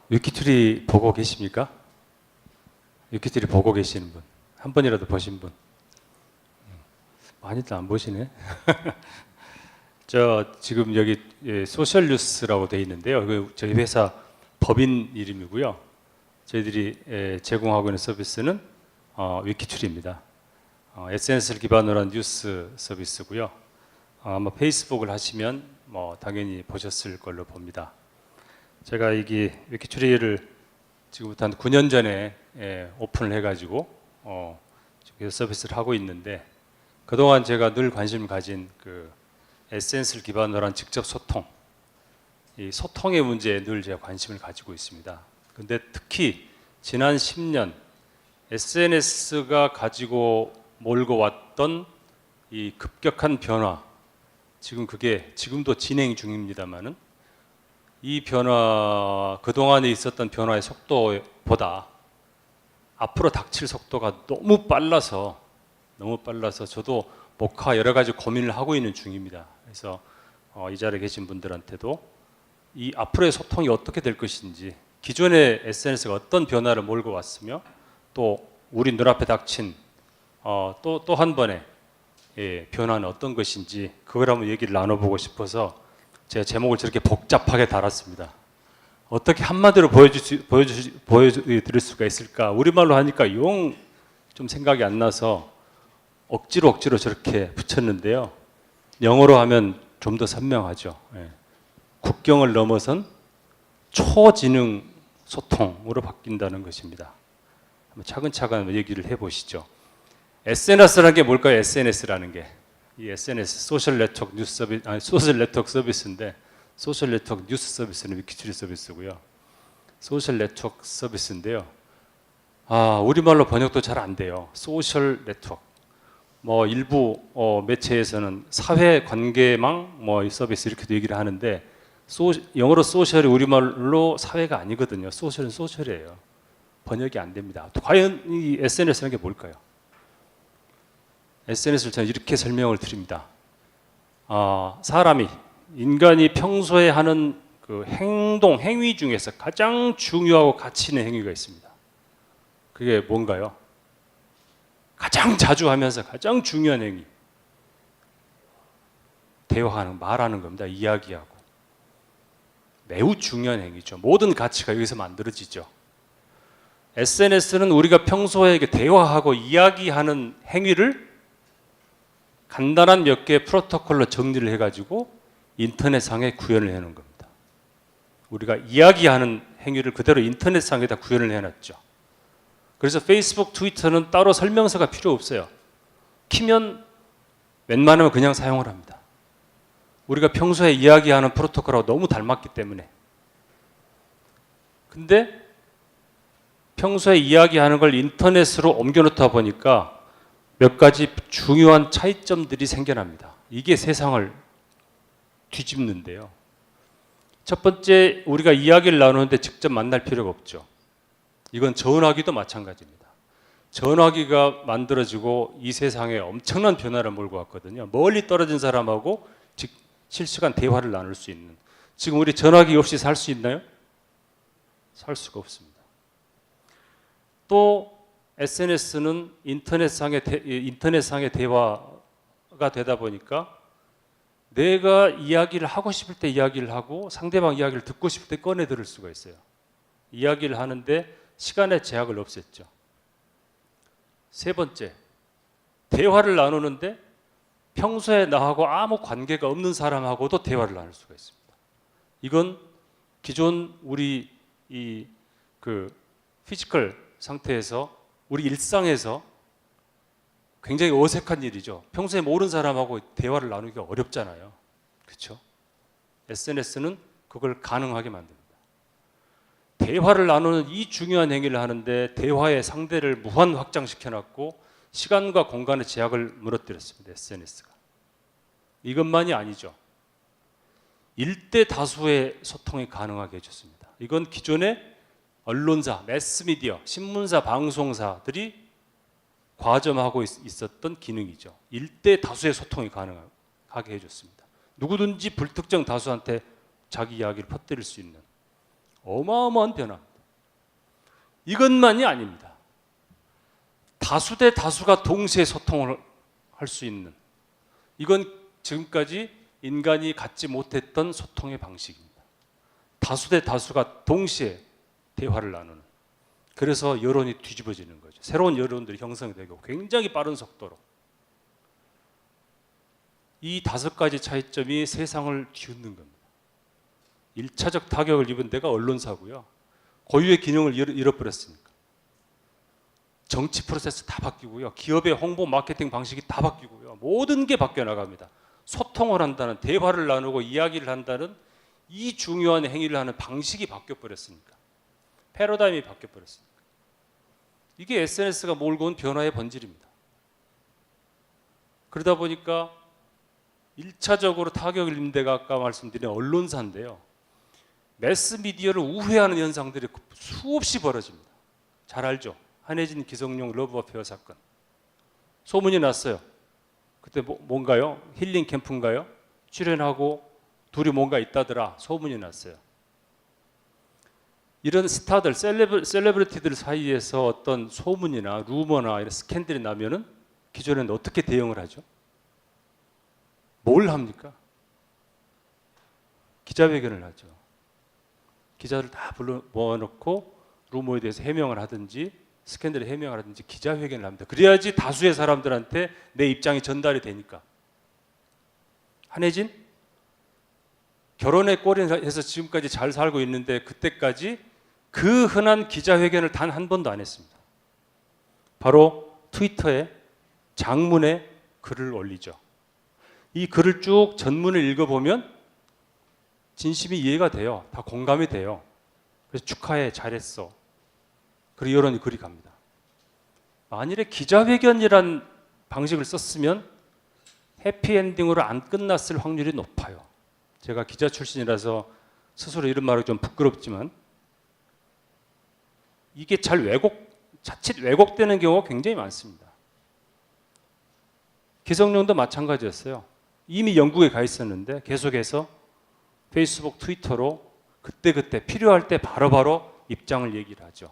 위키트리 보고 계십니까? 위키트리 보고 계시는 분? 한 번이라도 보신 분? 많이들 안 보시네. 저 지금 여기 소셜 뉴스라고 되어 있는데요. 저희 회사 법인 이름이고요. 저희들이 제공하고 있는 서비스는 위키트리입니다. SNS를 기반으로 한 뉴스 서비스고요. 아마 페이스북을 하시면 당연히 보셨을 걸로 봅니다. 제가 이게 위키트리를 지금부터 한 9년 전에 오픈을 해가지고 서비스를 하고 있는데, 그동안 제가 늘 관심을 가진 SNS를 기반으로 한 직접 소통, 이 소통의 문제에 늘 제가 관심을 가지고 있습니다. 근데 특히 지난 10년 SNS가 가지고 몰고 왔던 이 급격한 변화, 그게 지금도 진행 중입니다만은, 이 변화, 그동안에 있었던 변화의 속도보다 앞으로 닥칠 속도가 너무 빨라서 저도 목화 여러 가지 고민을 하고 있는 중입니다. 그래서 이 자리에 계신 분들한테도 이 앞으로의 소통이 어떻게 될 것인지, 기존의 SNS가 어떤 변화를 몰고 왔으며, 또 우리 눈앞에 닥친 또 한 번의 변화는 어떤 것인지, 그걸 한번 얘기를 나눠보고 싶어서 제가 제목을 저렇게 복잡하게 달았습니다. 어떻게 한마디로 보여드릴 수가 있을까? 우리말로 하니까 영 좀 생각이 안 나서 억지로 저렇게 붙였는데요. 영어로 하면 좀 더 선명하죠. 국경을 넘어선 초지능 소통으로 바뀐다는 것입니다. 한번 차근차근 얘기를 해보시죠. SNS라는 게 뭘까요? SNS라는 게, 이 SNS 소셜 네트워크 뉴스 서비스, 소셜 네트워크 서비스인데, 소셜 네트워크 뉴스 서비스는 위키트리 서비스고요. 소셜 네트워크 서비스인데요. 우리말로 번역도 잘 안 돼요. 소셜 네트워크. 일부 매체에서는 사회 관계망 이 서비스 이렇게도 얘기를 하는데, 영어로 소셜이 우리말로 사회가 아니거든요. 소셜은 소셜이에요. 번역이 안 됩니다. 과연 이 SNS라는 게 뭘까요? SNS를 저는 이렇게 설명을 드립니다. 인간이 평소에 하는 행위 중에서 가장 중요하고 가치 있는 행위가 있습니다. 그게 뭔가요? 가장 자주 하면서 가장 중요한 행위. 대화하는, 말하는 겁니다. 이야기하고. 매우 중요한 행위죠. 모든 가치가 여기서 만들어지죠. SNS는 우리가 평소에 대화하고 이야기하는 행위를 간단한 몇 개의 프로토콜로 정리를 해가지고 인터넷상에 구현을 해놓은 겁니다. 우리가 이야기하는 행위를 그대로 인터넷상에다 구현을 해놨죠. 그래서 페이스북, 트위터는 따로 설명서가 필요 없어요. 키면 웬만하면 그냥 사용을 합니다. 우리가 평소에 이야기하는 프로토콜하고 너무 닮았기 때문에. 근데 평소에 이야기하는 걸 인터넷으로 옮겨놓다 보니까 몇 가지 중요한 차이점들이 생겨납니다. 이게 세상을 뒤집는데요. 첫 번째, 우리가 이야기를 나누는데 직접 만날 필요가 없죠. 이건 전화기도 마찬가지입니다. 전화기가 만들어지고 이 세상에 엄청난 변화를 몰고 왔거든요. 멀리 떨어진 사람하고 실시간 대화를 나눌 수 있는. 지금 우리 전화기 없이 살 수 있나요? 살 수가 없습니다. 또 SNS는 인터넷상의 대화가 되다 보니까 내가 이야기를 하고 싶을 때 이야기를 하고, 상대방 이야기를 듣고 싶을 때 꺼내 들을 수가 있어요. 이야기를 하는데 시간의 제약을 없앴죠. 세 번째, 대화를 나누는데 평소에 나하고 아무 관계가 없는 사람하고도 대화를 나눌 수가 있습니다. 이건 기존 우리 피지컬 상태에서, 우리 일상에서 굉장히 어색한 일이죠. 평소에 모르는 사람하고 대화를 나누기가 어렵잖아요. 그렇죠? SNS는 그걸 가능하게 만듭니다. 대화를 나누는 이 중요한 행위를 하는데 대화의 상대를 무한 확장시켜놨고 시간과 공간의 제약을 무너뜨렸습니다. SNS가. 이것만이 아니죠. 일대 다수의 소통이 가능하게 해줬습니다. 이건 기존의 언론사, 매스미디어, 신문사, 방송사들이 과점하고 있었던 기능이죠. 일대 다수의 소통이 가능하게 해줬습니다. 누구든지 불특정 다수한테 자기 이야기를 퍼뜨릴 수 있는, 어마어마한 변화입니다. 이것만이 아닙니다. 다수 대 다수가 동시에 소통을 할 수 있는, 이건 지금까지 인간이 갖지 못했던 소통의 방식입니다. 다수 대 다수가 동시에 대화를 나누는. 그래서 여론이 뒤집어지는 거죠. 새로운 여론들이 형성이 되고 굉장히 빠른 속도로. 이 5가지 차이점이 세상을 뒤흔든 겁니다. 1차적 타격을 입은 데가 언론사고요. 고유의 기능을 잃어버렸으니까. 정치 프로세스 다 바뀌고요. 기업의 홍보 마케팅 방식이 다 바뀌고요. 모든 게 바뀌어 나갑니다. 소통을 한다는, 대화를 나누고 이야기를 한다는 이 중요한 행위를 하는 방식이 바뀌어 버렸으니까. 패러다임이 바뀌어 버렸으니까. 이게 SNS가 몰고 온 변화의 본질입니다. 그러다 보니까 1차적으로 타격을 입는 데가 아까 말씀드린 언론사인데요. 매스미디어를 우회하는 현상들이 수없이 벌어집니다. 잘 알죠? 한혜진 기성용 러브 어페어 사건. 소문이 났어요. 그때 뭔가요? 힐링 캠프인가요? 출연하고 둘이 뭔가 있다더라. 소문이 났어요. 이런 스타들, 셀레브리티들 사이에서 어떤 소문이나 루머나 이런 스캔들이 나면은 기존에는 어떻게 대응을 하죠? 뭘 합니까? 기자회견을 하죠. 기자들 다 불러 모아놓고 루머에 대해서 해명을 하든지 스캔들에 해명을 하든지 기자회견을 합니다. 그래야지 다수의 사람들한테 내 입장이 전달이 되니까. 한혜진 결혼에 꼴인해서 지금까지 잘 살고 있는데 그때까지 그 흔한 기자회견을 단 한 번도 안 했습니다. 바로 트위터에 장문의 글을 올리죠. 이 글을 쭉 전문을 읽어보면 진심이 이해가 돼요. 다 공감이 돼요. 그래서 축하해, 잘했어. 그리고 여론이 그리 갑니다. 만일에 기자회견이란 방식을 썼으면 해피엔딩으로 안 끝났을 확률이 높아요. 제가 기자 출신이라서 스스로 이런 말이 좀 부끄럽지만 이게 자칫 왜곡되는 경우가 굉장히 많습니다. 기성용도 마찬가지였어요. 이미 영국에 가 있었는데 계속해서 페이스북, 트위터로 그때그때 필요할 때 바로바로 입장을 얘기를 하죠.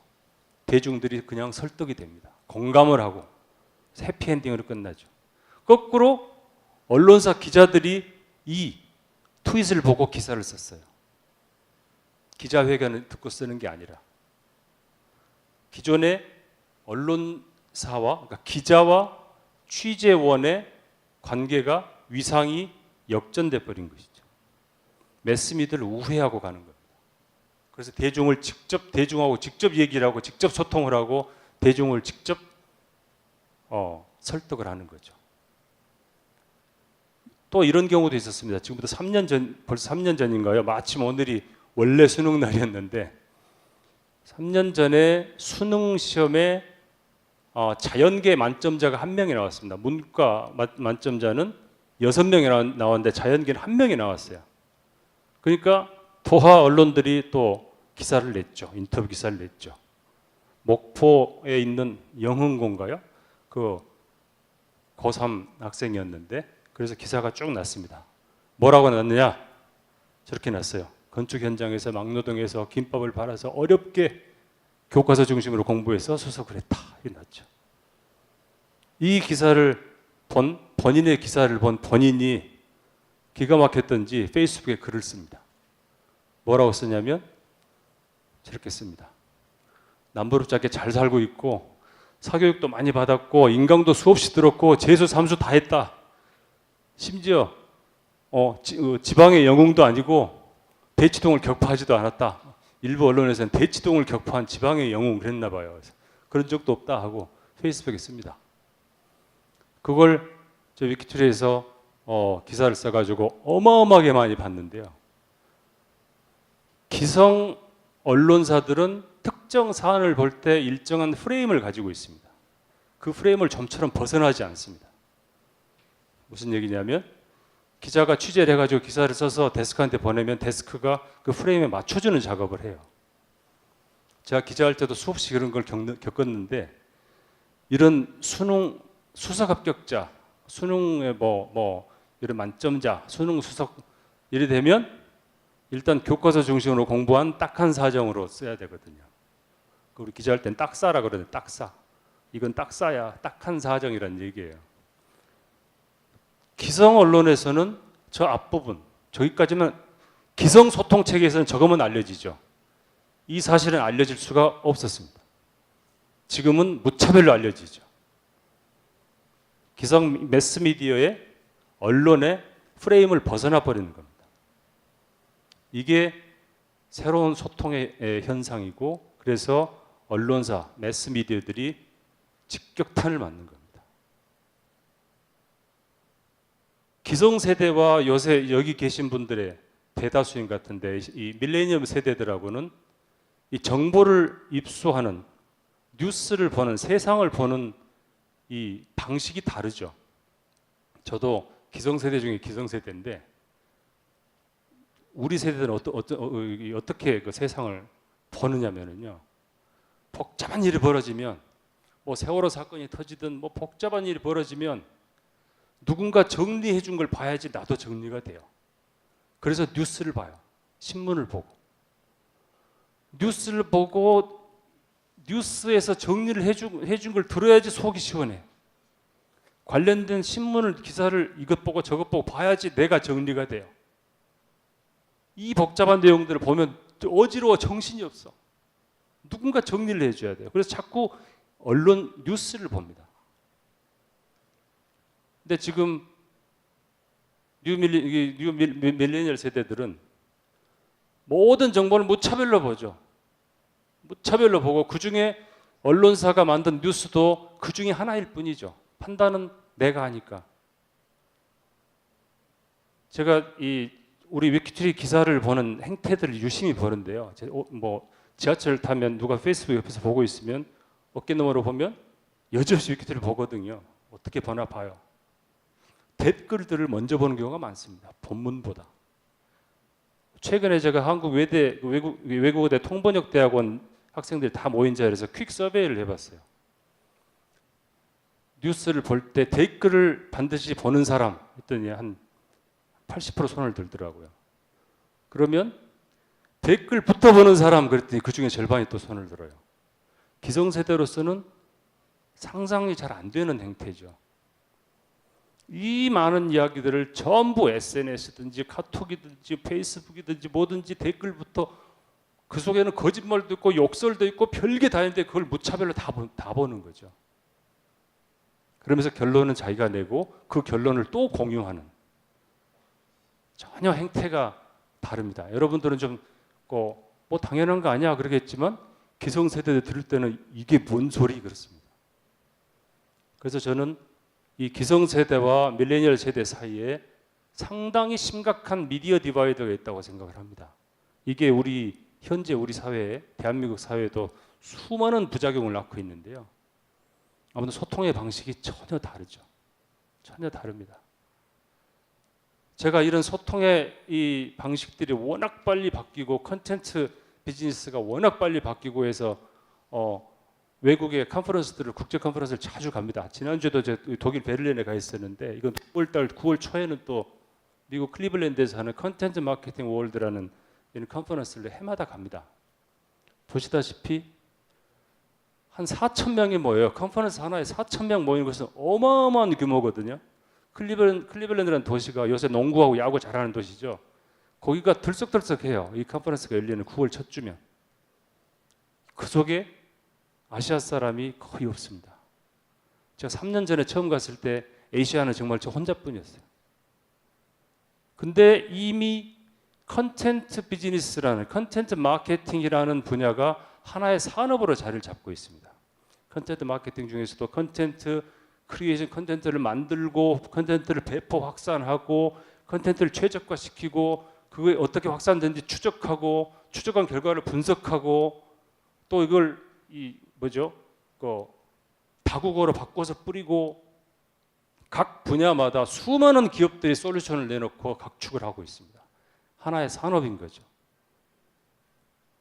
대중들이 그냥 설득이 됩니다. 공감을 하고 해피엔딩으로 끝나죠. 거꾸로 언론사 기자들이 이 트윗을 보고 기사를 썼어요. 기자회견을 듣고 쓰는 게 아니라 기존의 언론사와, 그러니까 기자와 취재원의 관계가 위상이 역전돼 버린 것이죠. 매스미디어를 우회하고 가는 겁니다. 그래서 대중하고 직접 얘기를 하고 직접 소통을 하고 대중을 직접 설득을 하는 거죠. 또 이런 경우도 있었습니다. 지금부터 벌써 3년 전인가요? 마침 오늘이 원래 수능 날이었는데 3년 전에 수능 시험에 자연계 만점자가 1명이 나왔습니다. 문과 만점자는 6명이 나왔는데 자연계는 1명이 나왔어요. 그러니까 도하 언론들이 또 기사를 냈죠. 인터뷰 기사를 냈죠. 목포에 있는 영흥고인가요? 그 고3 학생이었는데 그래서 기사가 쭉 났습니다. 뭐라고 났느냐? 저렇게 났어요. 건축 현장에서 막노동에서 김밥을 팔아서 어렵게 교과서 중심으로 공부해서 수석을 했다. 이게 났죠. 이 기사를 본인의 기사를 본 본인이 기가 막혔던지 페이스북에 글을 씁니다. 뭐라고 쓰냐면 저렇게 씁니다. 남부럽게 잘 살고 있고 사교육도 많이 받았고 인강도 수없이 들었고 재수 삼수 다 했다. 심지어 지방의 영웅도 아니고 대치동을 격파하지도 않았다. 일부 언론에서는 대치동을 격파한 지방의 영웅 그랬나 봐요. 그래서 그런 적도 없다 하고 페이스북에 씁니다. 그걸 저 위키트리에서 기사를 써가지고 어마어마하게 많이 봤는데요. 기성 언론사들은 특정 사안을 볼 때 일정한 프레임을 가지고 있습니다. 그 프레임을 좀처럼 벗어나지 않습니다. 무슨 얘기냐면 기자가 취재를 해가지고 기사를 써서 데스크한테 보내면 데스크가 그 프레임에 맞춰주는 작업을 해요. 제가 기자할 때도 수없이 그런 걸 겪었는데 이런 수능 수석 합격자, 수능에 이런 만점자, 수능 수석 이래 되면 일단 교과서 중심으로 공부한 딱한 사정으로 써야 되거든요. 우리 기자할 땐 딱사라 그러는데 딱사. 이건 딱사야. 딱한 사정이란 얘기예요. 기성 언론에서는 저 앞부분, 저기까지만 기성 소통 체계에서는 저거만 알려지죠. 이 사실은 알려질 수가 없었습니다. 지금은 무차별로 알려지죠. 기성 매스미디어의 언론의 프레임을 벗어나 버리는 겁니다. 이게 새로운 소통의 현상이고, 그래서 언론사, 매스미디어들이 직격탄을 맞는 겁니다. 기성세대와 요새 여기 계신 분들의 대다수인 것 같은데, 이 밀레니엄 세대들하고는 이 정보를 입수하는, 뉴스를 보는, 세상을 보는 이 방식이 다르죠. 저도 기성세대 중에 기성세대인데, 우리 세대들은 어떻게 그 세상을 보느냐면요, 복잡한 일이 벌어지면, 뭐 세월호 사건이 터지든 뭐 복잡한 일이 벌어지면 누군가 정리해 준 걸 봐야지 나도 정리가 돼요. 그래서 뉴스를 봐요. 신문을 보고. 뉴스를 보고 뉴스에서 정리를 해준 걸 들어야지 속이 시원해. 관련된 신문을, 기사를 이것 보고 저것 보고 봐야지 내가 정리가 돼요. 이 복잡한 내용들을 보면 어지러워, 정신이 없어. 누군가 정리를 해줘야 돼요. 그래서 자꾸 언론 뉴스를 봅니다. 근데 지금 뉴 밀레니얼 세대들은 모든 정보를 무차별로 보죠. 무차별로 보고, 그 중에 언론사가 만든 뉴스도 그 중에 하나일 뿐이죠. 판단은 내가 하니까. 제가 우리 위키트리 기사를 보는 행태들을 유심히 보는데요. 뭐 지하철 타면 누가 페이스북 옆에서 보고 있으면 어깨 너머로 보면 여지없이 위키트리를 보거든요. 어떻게 보나 봐요. 댓글들을 먼저 보는 경우가 많습니다. 본문보다. 최근에 제가 한국 외국어대 통번역대학원 학생들이 다 모인 자리에서 퀵 서베이를 해봤어요. 뉴스를 볼 때 댓글을 반드시 보는 사람 했더니 한 80% 손을 들더라고요. 그러면 댓글부터 보는 사람 그랬더니 그 중에 절반이 또 손을 들어요. 기성세대로서는 상상이 잘 안 되는 행태죠. 이 많은 이야기들을 전부 SNS든지 카톡이든지 페이스북이든지 뭐든지 댓글부터, 그 속에는 거짓말도 있고 욕설도 있고 별게 다 있는데 그걸 무차별로 다 보는 거죠. 그러면서 결론은 자기가 내고 그 결론을 또 공유하는, 전혀 행태가 다릅니다. 여러분들은 좀 뭐 당연한 거 아니야 그러겠지만 기성세대들 들을 때는 이게 뭔 소리 그렇습니다. 그래서 저는 이 기성세대와 밀레니얼 세대 사이에 상당히 심각한 미디어 디바이더가 있다고 생각을 합니다. 이게 현재 우리 사회에, 대한민국 사회에도 수많은 부작용을 낳고 있는데요. 아무튼 소통의 방식이 전혀 다르죠. 전혀 다릅니다. 제가 이런 소통의 이 방식들이 워낙 빨리 바뀌고 컨텐츠 비즈니스가 워낙 빨리 바뀌고 해서 외국의 컨퍼런스들을, 국제 컨퍼런스를 자주 갑니다. 지난주에도 제가 독일 베를린에 가 있었는데, 이건 9월 초에는 또 미국 클리블랜드에서 하는 컨텐츠 마케팅 월드라는 이런 컨퍼런스를 해마다 갑니다. 보시다시피 한 4,000명이 모여요. 컨퍼런스 하나에 4,000명 모이는 것은 어마어마한 규모거든요. 클리블랜드라는 도시가 요새 농구하고 야구 잘하는 도시죠. 거기가 들썩들썩해요. 이 컨퍼런스가 열리는 9월 첫 주면. 그 속에 아시아 사람이 거의 없습니다. 제가 3년 전에 처음 갔을 때 아시아는 정말 저 혼자뿐이었어요. 근데 이미 컨텐츠 비즈니스라는, 컨텐츠 마케팅이라는 분야가 하나의 산업으로 자리를 잡고 있습니다. 컨텐츠 마케팅 중에서도 컨텐츠 크리에이션, 컨텐츠를 만들고 컨텐츠를 배포 확산하고 컨텐츠를 최적화시키고 그게 어떻게 확산되는지 추적하고, 추적한 결과를 분석하고, 또 이걸 다국어로 바꿔서 뿌리고, 각 분야마다 수많은 기업들이 솔루션을 내놓고 각축을 하고 있습니다. 하나의 산업인 거죠.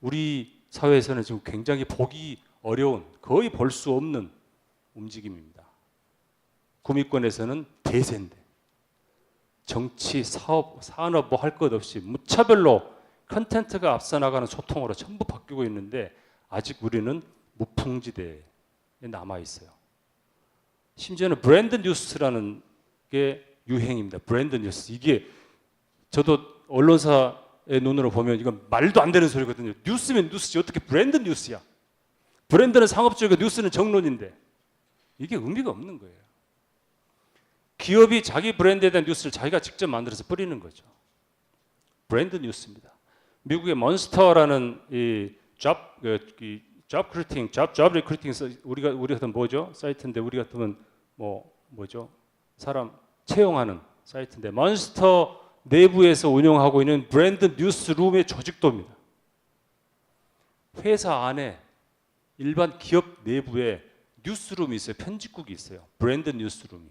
우리 사회에서는 지금 굉장히 보기 어려운, 거의 볼 수 없는 움직임입니다. 구미권에서는 대세인데 정치, 사업, 산업 뭐 할 것 없이 무차별로 컨텐츠가 앞서 나가는 소통으로 전부 바뀌고 있는데 아직 우리는 무풍지대에 남아 있어요. 심지어는 브랜드 뉴스라는 게 유행입니다. 브랜드 뉴스. 이게 저도 언론사의 눈으로 보면 이건 말도 안 되는 소리거든요. 뉴스면 뉴스지 어떻게 브랜드 뉴스야? 브랜드는 상업적이고 뉴스는 정론인데 이게 의미가 없는 거예요. 기업이 자기 브랜드에 대한 뉴스를 자기가 직접 만들어서 뿌리는 거죠. 브랜드 뉴스입니다. 미국의 몬스터라는 이 잡 리크루팅 우리 같은 뭐죠? 사이트인데 우리 같으면 뭐죠? 사람 채용하는 사이트인데 몬스터 내부에서 운영하고 있는 브랜드 뉴스룸의 조직도입니다. 회사 안에 일반 기업 내부에 뉴스룸이 있어요. 편집국이 있어요. 브랜드 뉴스룸이.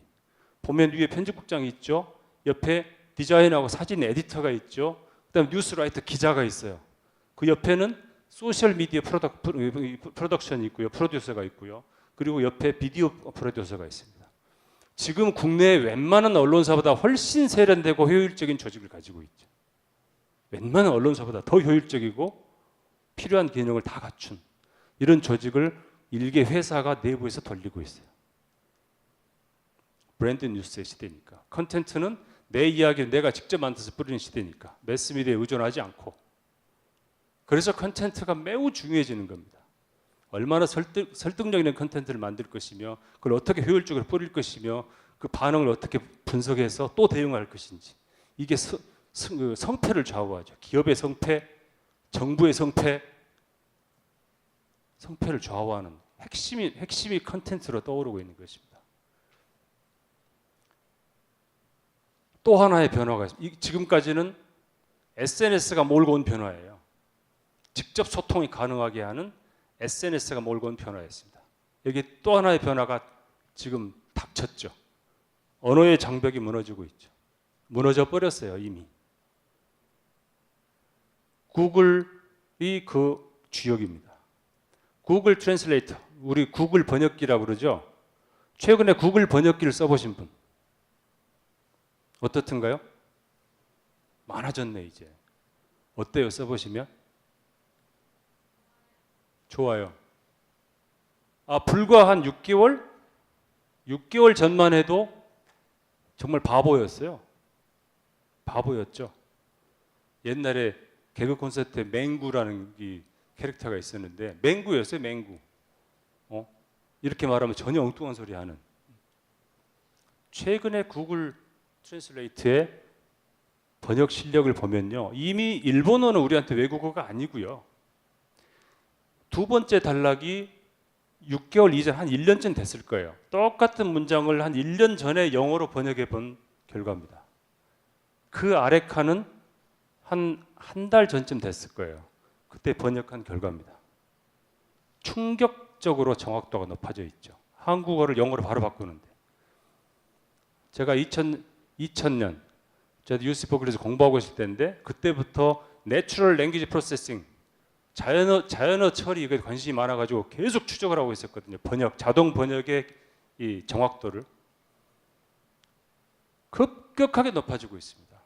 보면 위에 편집국장이 있죠. 옆에 디자인하고 사진 에디터가 있죠. 그다음 뉴스라이터 기자가 있어요. 그 옆에는 소셜 미디어 프로덕션이 있고요. 프로듀서가 있고요. 그리고 옆에 비디오 프로듀서가 있습니다. 지금 국내의 웬만한 언론사보다 훨씬 세련되고 효율적인 조직을 가지고 있죠. 웬만한 언론사보다 더 효율적이고 필요한 기능을 다 갖춘 이런 조직을 일개 회사가 내부에서 돌리고 있어요. 브랜드 뉴스의 시대니까. 컨텐츠는 내 이야기를 내가 직접 만들어서 뿌리는 시대니까 매스미디어에 의존하지 않고. 그래서 컨텐츠가 매우 중요해지는 겁니다. 얼마나 설득력 있는 컨텐츠를 만들 것이며 그걸 어떻게 효율적으로 뿌릴 것이며 그 반응을 어떻게 분석해서 또 대응할 것인지. 이게 성패를 좌우하죠. 기업의 성패, 정부의 성패를 좌우하는 핵심이 컨텐츠로 떠오르고 있는 것입니다. 또 하나의 변화가 있습니다. 지금까지는 SNS가 몰고 온 변화예요. 직접 소통이 가능하게 하는 SNS가 몰고 온 변화였습니다. 여기 또 하나의 변화가 지금 닥쳤죠. 언어의 장벽이 무너지고 있죠. 무너져 버렸어요, 이미. 구글이 그 주역입니다. 구글 트랜슬레이터, 우리 구글 번역기라고 그러죠. 최근에 구글 번역기를 써보신 분 어떻든가요? 많아졌네 이제. 어때요, 써보시면? 좋아요. 불과 한 6개월 전만 해도 정말 바보였어요. 바보였죠. 옛날에 개그 콘서트에 맹구라는 이 캐릭터가 있었는데 맹구였어요, 맹구. 이렇게 말하면 전혀 엉뚱한 소리 하는. 최근에 구글 트랜슬레이트의 번역 실력을 보면요. 이미 일본어는 우리한테 외국어가 아니고요. 두 번째 단락이 6개월 이전 한 1년쯤 됐을 거예요. 똑같은 문장을 한 1년 전에 영어로 번역해 본 결과입니다. 그 아래 칸은 한 달 전쯤 됐을 거예요. 그때 번역한 결과입니다. 충격적으로 정확도가 높아져 있죠. 한국어를 영어로 바로 바꾸는데. 제가 2000년 제가 UC 버클리에서 공부하고 있을 때인데 그때부터 내추럴 랭귀지 프로세싱 자연어 처리 이게 관심이 많아가지고 계속 추적을 하고 있었거든요. 자동 번역의 이 정확도를 급격하게 높아지고 있습니다.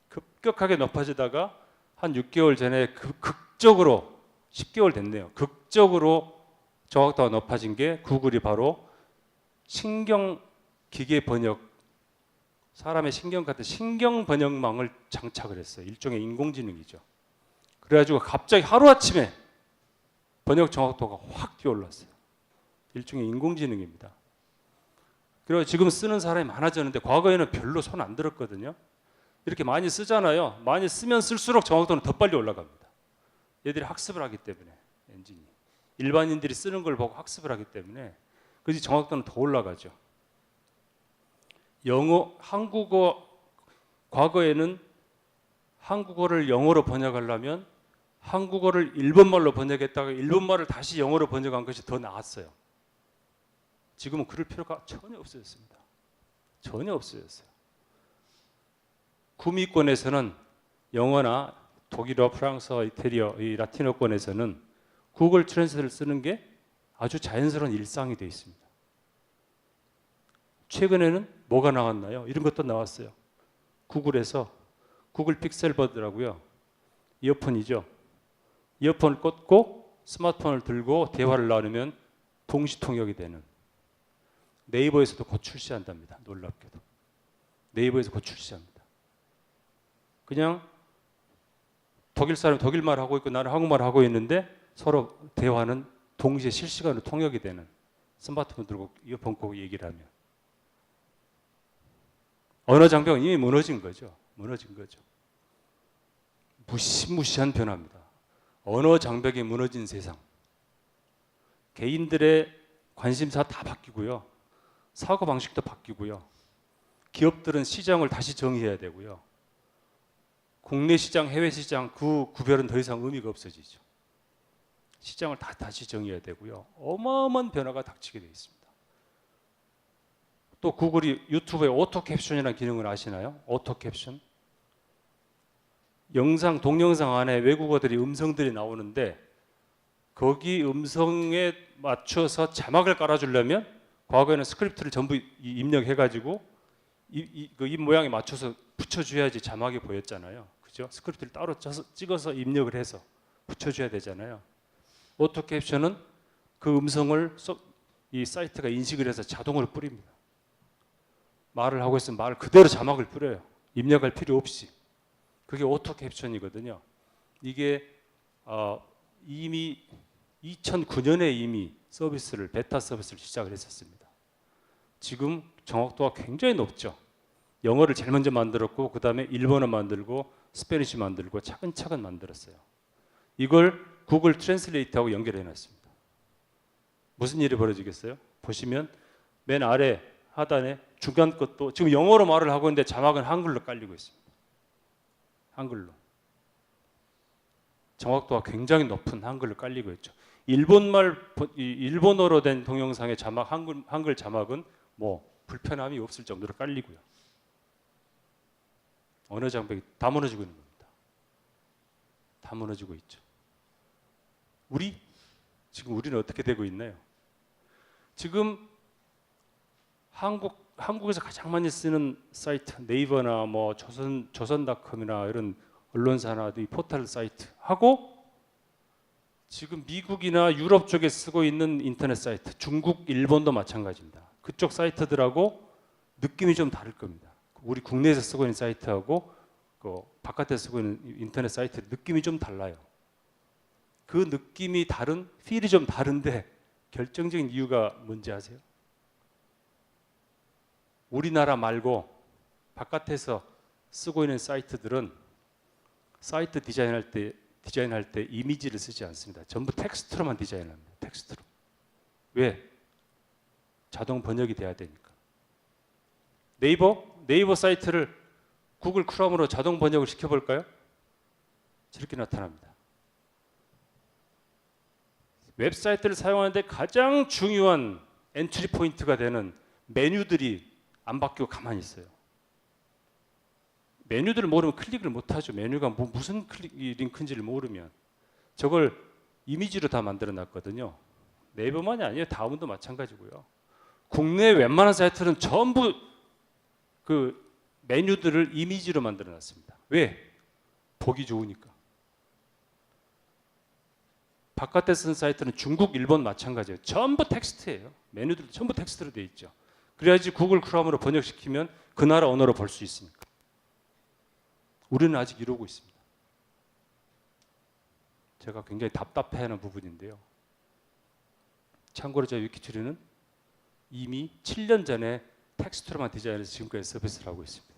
급격하게 높아지다가 한 6개월 전에 극적으로 10개월 됐네요. 극적으로 정확도가 높아진 게 구글이 바로 기계 번역, 사람의 신경 같은 신경 번역망을 장착을 했어요. 일종의 인공지능이죠. 그래가지고 갑자기 하루아침에 번역 정확도가 확 뛰어올랐어요. 일종의 인공지능입니다. 그리고 지금 쓰는 사람이 많아졌는데 과거에는 별로 손 안 들었거든요. 이렇게 많이 쓰잖아요. 많이 쓰면 쓸수록 정확도는 더 빨리 올라갑니다. 얘들이 학습을 하기 때문에 엔진이. 일반인들이 쓰는 걸 보고 학습을 하기 때문에 그래서 정확도는 더 올라가죠. 한국어, 과거에는 한국어를 영어로 번역하려면 한국어를 일본말로 번역했다가 일본말을 다시 영어로 번역한 것이 더 나았어요. 지금은 그럴 필요가 전혀 없어졌습니다. 전혀 없어졌어요. 구미권에서는 영어나 독일어, 프랑스어, 이태리어, 이 라틴어권에서는 구글 트랜스레이터를 쓰는 게 아주 자연스러운 일상이 되어 있습니다. 최근에는 뭐가 나왔나요? 이런 것도 나왔어요. 구글에서 구글 픽셀 버드라고요. 이어폰이죠. 이어폰을 꽂고 스마트폰을 들고 대화를 나누면 동시 통역이 되는, 네이버에서도 곧 출시한답니다. 놀랍게도. 네이버에서 곧 출시합니다. 그냥 독일 사람이 독일말 하고 있고 나는 한국말 하고 있는데 서로 대화는 동시에 실시간으로 통역이 되는, 스마트폰 들고 이어폰 꽂고 얘기를 하면. 언어 장벽은 이미 무너진 거죠. 무너진 거죠. 무시무시한 변화입니다. 언어 장벽이 무너진 세상. 개인들의 관심사 다 바뀌고요. 사고 방식도 바뀌고요. 기업들은 시장을 다시 정의해야 되고요. 국내 시장, 해외 시장 그 구별은 더 이상 의미가 없어지죠. 시장을 다시 정의해야 되고요. 어마어마한 변화가 닥치게 되어 있습니다. 또 구글이 유튜브에 오토 캡션이라는 기능을 아시나요? 오토 캡션. 영상, 동영상 안에 외국어들이 음성들이 나오는데 거기 음성에 맞춰서 자막을 깔아주려면 과거에는 스크립트를 전부 입력해가지고 입 모양에 맞춰서 붙여줘야지 자막이 보였잖아요. 그죠? 스크립트를 따로 찍어서 입력을 해서 붙여줘야 되잖아요. 오토 캡션은 그 음성을 이 사이트가 인식을 해서 자동으로 뿌립니다. 말을 하고 있으면 말 그대로 자막을 뿌려요. 입력할 필요 없이. 그게 오토 캡션이거든요. 이게 이미 2009년에 이미 베타 서비스를 시작을 했었습니다. 지금 정확도가 굉장히 높죠. 영어를 제일 먼저 만들었고 그 다음에 일본어 만들고 스페니쉬 만들고 차근차근 만들었어요. 이걸 구글 트랜슬레이트하고 연결해 놨습니다. 무슨 일이 벌어지겠어요? 보시면 맨 아래 하단에 중간 것도 지금 영어로 말을 하고 있는데 자막은 한글로 깔리고 있습니다. 한글로. 정확도가 굉장히 높은 한글로 깔리고 있죠. 일본어로 된 동영상의 자막, 한글 자막은 뭐 불편함이 없을 정도로 깔리고요. 언어 장벽이 다 무너지고 있는 겁니다. 다 무너지고 있죠. 지금 우리는 어떻게 되고 있나요? 지금 한국에서 가장 많이 쓰는 사이트, 네이버나 뭐 조선닷컴이나 이런 언론사나 이 포털 사이트 하고 지금 미국이나 유럽 쪽에 쓰고 있는 인터넷 사이트, 중국, 일본도 마찬가지입니다. 그쪽 사이트들하고 느낌이 좀 다를 겁니다. 우리 국내에서 쓰고 있는 사이트하고 그 바깥에서 쓰고 있는 인터넷 사이트 느낌이 좀 달라요. 그 느낌이 필이 좀 다른데 결정적인 이유가 뭔지 아세요? 우리나라 말고 바깥에서 쓰고 있는 사이트들은 사이트 디자인할 때 이미지를 쓰지 않습니다. 전부 텍스트로만 디자인합니다. 텍스트로. 왜? 자동 번역이 돼야 되니까. 네이버 사이트를 구글 크롬으로 자동 번역을 시켜볼까요? 저렇게 나타납니다. 웹사이트를 사용하는데 가장 중요한 엔트리 포인트가 되는 메뉴들이 안 바뀌고 가만히 있어요. 메뉴들을 모르면 클릭을 못하죠. 메뉴가 무슨 링크인지를 모르면. 저걸 이미지로 다 만들어 놨거든요. 네이버만이 아니에요. 다음도 마찬가지고요. 국내 웬만한 사이트는 전부 그 메뉴들을 이미지로 만들어 놨습니다. 왜? 보기 좋으니까. 바깥에 쓴 사이트는 중국, 일본 마찬가지예요. 전부 텍스트예요. 메뉴들도 전부 텍스트로 되어 있죠. 그래야지 구글 크롬으로 번역시키면 그 나라 언어로 볼 수 있으니까. 우리는 아직 이러고 있습니다. 제가 굉장히 답답해하는 부분인데요. 참고로 저희 위키트리는 이미 7년 전에 텍스트로만 디자인해서 지금까지 서비스를 하고 있습니다.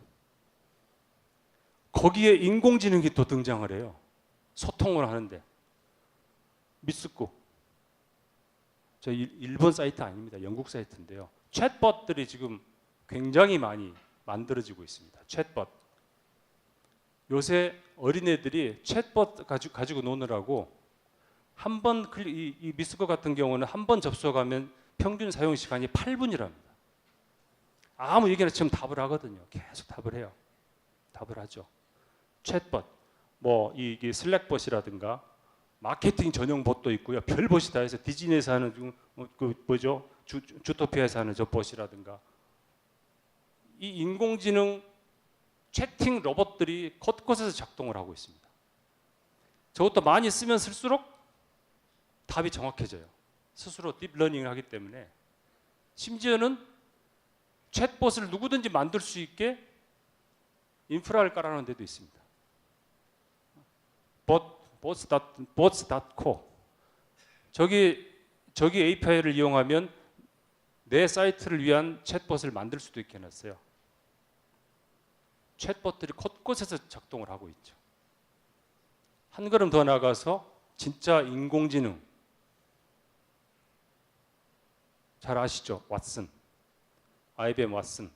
거기에 인공지능이 또 등장을 해요. 소통을 하는데. 미쓰고. 저 일본 사이트 아닙니다. 영국 사이트인데요. 챗봇들이 지금 굉장히 많이 만들어지고 있습니다. 챗봇. 요새 어린애들이 챗봇 가지고 노느라고 이 미쓰고 같은 경우는 한 번 접속하면 평균 사용 시간이 8분이랍니다. 아무 얘기나 지금 답을 하거든요. 계속 답을 해요. 답을 하죠. 챗봇, 뭐 이 슬랙봇이라든가 마케팅 전용 봇도 있고요. 별 봇이 다 해서 디즈니에서 하는 주토피아에서 하는 저 봇이라든가 이 인공지능 채팅 로봇들이 곳곳에서 작동을 하고 있습니다. 저것도 많이 쓰면 쓸수록 답이 정확해져요. 스스로 딥러닝을 하기 때문에. 심지어는 챗봇을 누구든지 만들 수 있게 인프라를 깔아놓은 데도 있습니다. bots.co 저기 API를 이용하면 내 사이트를 위한 챗봇을 만들 수도 있게 해놨어요. 챗봇들이 곳곳에서 작동을 하고 있죠. 한 걸음 더 나가서 진짜 인공지능 잘 아시죠? 왓슨, IBM 왓슨,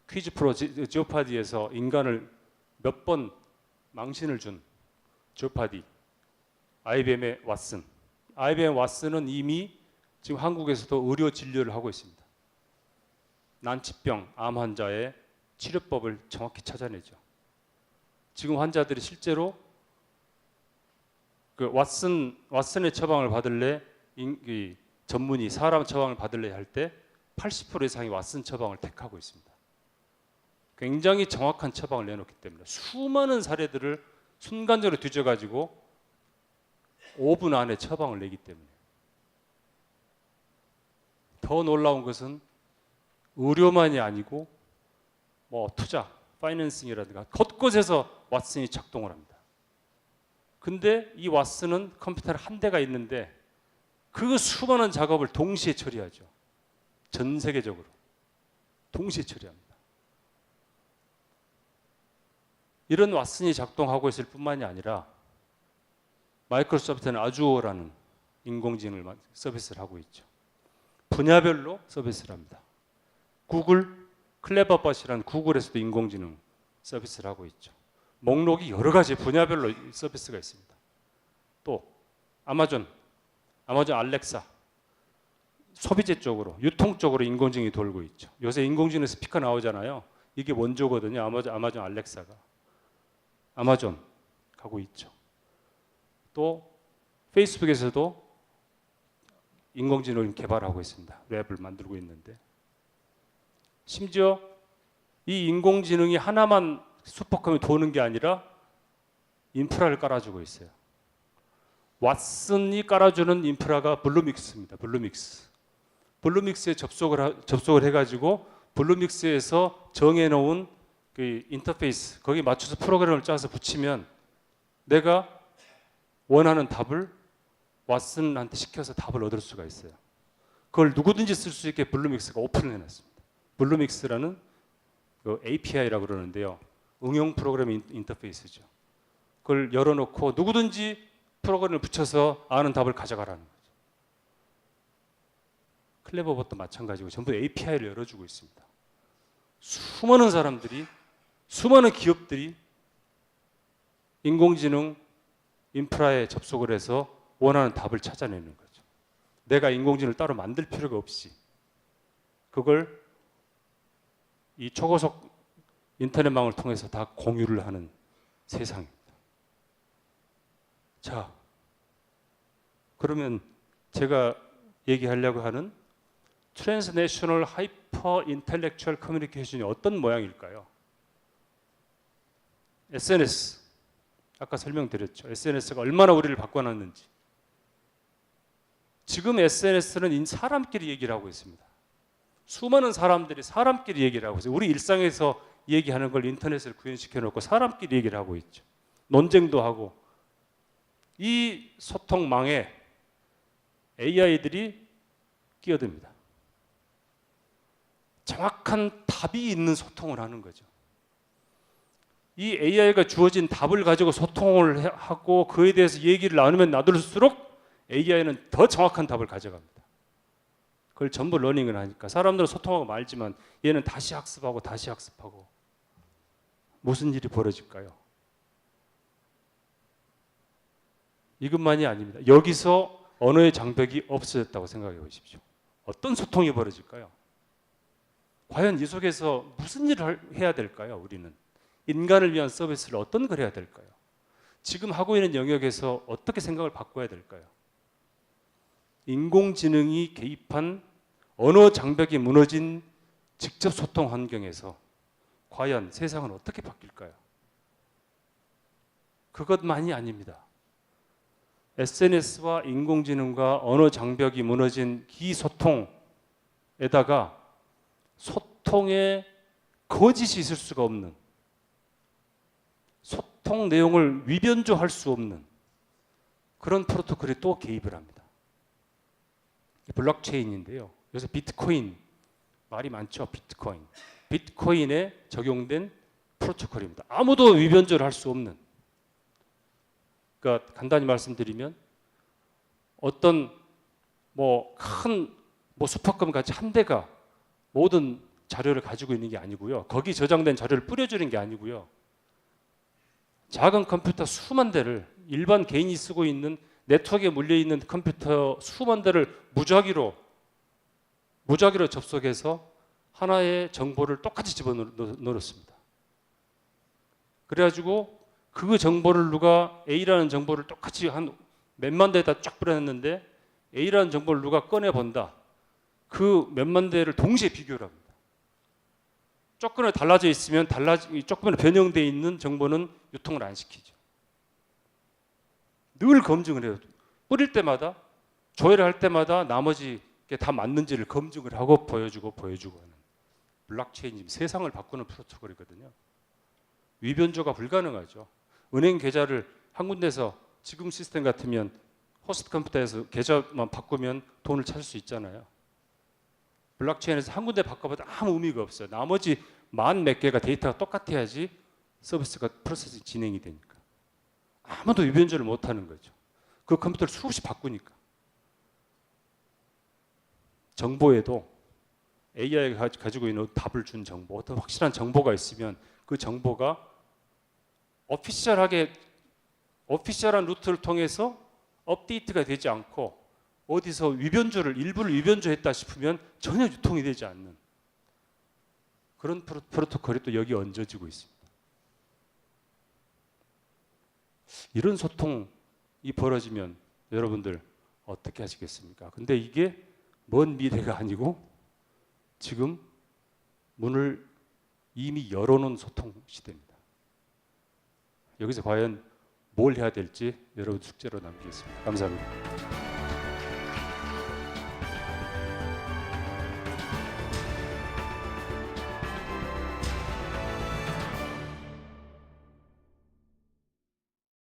퀴즈 프로 지오파디에서 인간을 몇 번 망신을 준 지오파디, IBM의 왓슨. IBM 왓슨은 이미 지금 한국에서도 의료 진료를 하고 있습니다. 난치병, 암 환자의 치료법을 정확히 찾아내죠. 지금 환자들이 실제로 그 왓슨의 처방을 받을래, 전문의 사람 처방을 받을래 할 때 80% 이상이 왓슨 처방을 택하고 있습니다. 굉장히 정확한 처방을 내놓기 때문에 수많은 사례들을 순간적으로 뒤져가지고 5분 안에 처방을 내기 때문에. 더 놀라운 것은 의료만이 아니고 뭐 투자, 파이낸싱이라든가 곳곳에서 왓슨이 작동을 합니다. 근데 이 왓슨은 컴퓨터 한 대가 있는데 그 수많은 작업을 동시에 처리하죠. 전 세계적으로 동시에 처리합니다. 이런 왓슨이 작동하고 있을 뿐만이 아니라 마이크로소프트는 아주어라는 인공지능 서비스를 하고 있죠. 분야별로 서비스를 합니다. 구글, 클레버봇이라는 구글에서도 인공지능 서비스를 하고 있죠. 목록이 여러 가지 분야별로 서비스가 있습니다. 또 아마존 알렉사, 소비재 쪽으로, 유통 쪽으로 인공지능이 돌고 있죠. 요새 인공지능 스피커 나오잖아요. 이게 원조거든요. 아마존 알렉사가. 아마존 가고 있죠. 또 페이스북에서도 인공지능을 개발하고 있습니다. 랩을 만들고 있는데 심지어 이 인공지능이 하나만 슈퍼컴이 도는 게 아니라 인프라를 깔아주고 있어요. 왓슨이 깔아주는 인프라가 블루믹스입니다. 블루믹스에 접속을 해가지고 블루믹스에서 정해놓은 그 인터페이스 거기에 맞춰서 프로그램을 짜서 붙이면 내가 원하는 답을 왓슨한테 시켜서 답을 얻을 수가 있어요. 그걸 누구든지 쓸 수 있게 블루믹스가 오픈을 해놨습니다. 블루믹스라는 그 API라고 그러는데요. 응용 프로그램 인터페이스죠. 그걸 열어놓고 누구든지 프로그램을 붙여서 아는 답을 가져가라는 거죠. 클레버봇도 마찬가지고 전부 API를 열어주고 있습니다. 수많은 사람들이, 수많은 기업들이 인공지능 인프라에 접속을 해서 원하는 답을 찾아내는 거죠. 내가 인공지능을 따로 만들 필요가 없이 그걸 이 초고속 인터넷망을 통해서 다 공유를 하는 세상입니다. 자, 그러면 제가 얘기하려고 하는 트랜스내셔널 하이퍼 인텔렉츄얼 커뮤니케이션이 어떤 모양일까요? SNS, 아까 설명드렸죠. SNS가 얼마나 우리를 바꿔놨는지. 지금 SNS는 사람끼리 얘기를 하고 있습니다. 수많은 사람들이 사람끼리 얘기를 하고 있어요. 우리 일상에서 얘기하는 걸 인터넷을 구현시켜 놓고 사람끼리 얘기를 하고 있죠. 논쟁도 하고. 이 소통망에 AI들이 끼어듭니다. 정확한 답이 있는 소통을 하는 거죠. 이 AI가 주어진 답을 가지고 소통을 하고 그에 대해서 얘기를 나누면 나눌수록 AI는 더 정확한 답을 가져갑니다. 그걸 전부 러닝을 하니까 사람들은 소통하고 말지만 얘는 다시 학습하고 다시 학습하고 무슨 일이 벌어질까요? 이것만이 아닙니다. 여기서 언어의 장벽이 없어졌다고 생각해 보십시오. 어떤 소통이 벌어질까요? 과연 이 속에서 무슨 일을 해야 될까요? 우리는 인간을 위한 서비스를 어떤 걸 해야 될까요? 지금 하고 있는 영역에서 어떻게 생각을 바꿔야 될까요? 인공지능이 개입한 언어 장벽이 무너진 직접 소통 환경에서 과연 세상은 어떻게 바뀔까요? 그것만이 아닙니다. SNS와 인공지능과 언어 장벽이 무너진 기소통에다가 소통에 거짓이 있을 수가 없는, 소통 내용을 위변조할 수 없는 그런 프로토콜이 또 개입을 합니다. 블록체인인데요. 요새 비트코인 말이 많죠. 비트코인에 적용된 프로토콜입니다. 아무도 위변조를 할 수 없는. 그러니까 간단히 말씀드리면 어떤 큰 슈퍼컴 같이 한 대가 모든 자료를 가지고 있는 게 아니고요. 거기 저장된 자료를 뿌려주는 게 아니고요. 작은 컴퓨터 수만 대를, 일반 개인이 쓰고 있는 네트워크에 물려 있는 컴퓨터 수만 대를 무작위로 접속해서 하나의 정보를 똑같이 집어넣었습니다. 그래가지고 그 정보를 누가 A라는 정보를 똑같이 한 몇만 대에다 쫙 뿌려놨는데 A라는 정보를 누가 꺼내본다. 그 몇만 대를 동시에 비교를 합니다. 조금은 달라져 있으면 조금은 변형되어 있는 정보는 유통을 안 시키죠. 늘 검증을 해요. 뿌릴 때마다, 조회를 할 때마다 나머지 게 다 맞는지를 검증을 하고 보여주고 하는 블록체인이 세상을 바꾸는 프로토콜이거든요. 위변조가 불가능하죠. 은행 계좌를 한 군데서 지금 시스템 같으면 호스트 컴퓨터에서 계좌만 바꾸면 돈을 찾을 수 있잖아요. 블록체인에서 한 군데 바꿔봐도 아무 의미가 없어요. 나머지 만 몇 개가 데이터가 똑같아야지 서비스가 프로세싱 진행이 되니까. 아무도 위변조를 못하는 거죠. 그 컴퓨터를 수없이 바꾸니까. 정보에도 AI가 가지고 있는 답을 준 정보, 어떤 확실한 정보가 있으면 그 정보가 오피셜한 루트를 통해서 업데이트가 되지 않고 어디서 일부를 위변조했다 싶으면 전혀 유통이 되지 않는 그런 프로토콜이 또 여기 얹어지고 있습니다. 이런 소통이 벌어지면 여러분들 어떻게 하시겠습니까? 근데 이게 먼 미래가 아니고 지금 문을 이미 열어놓은 소통 시대입니다. 여기서 과연 뭘 해야 될지 여러분 숙제로 남기겠습니다. 감사합니다.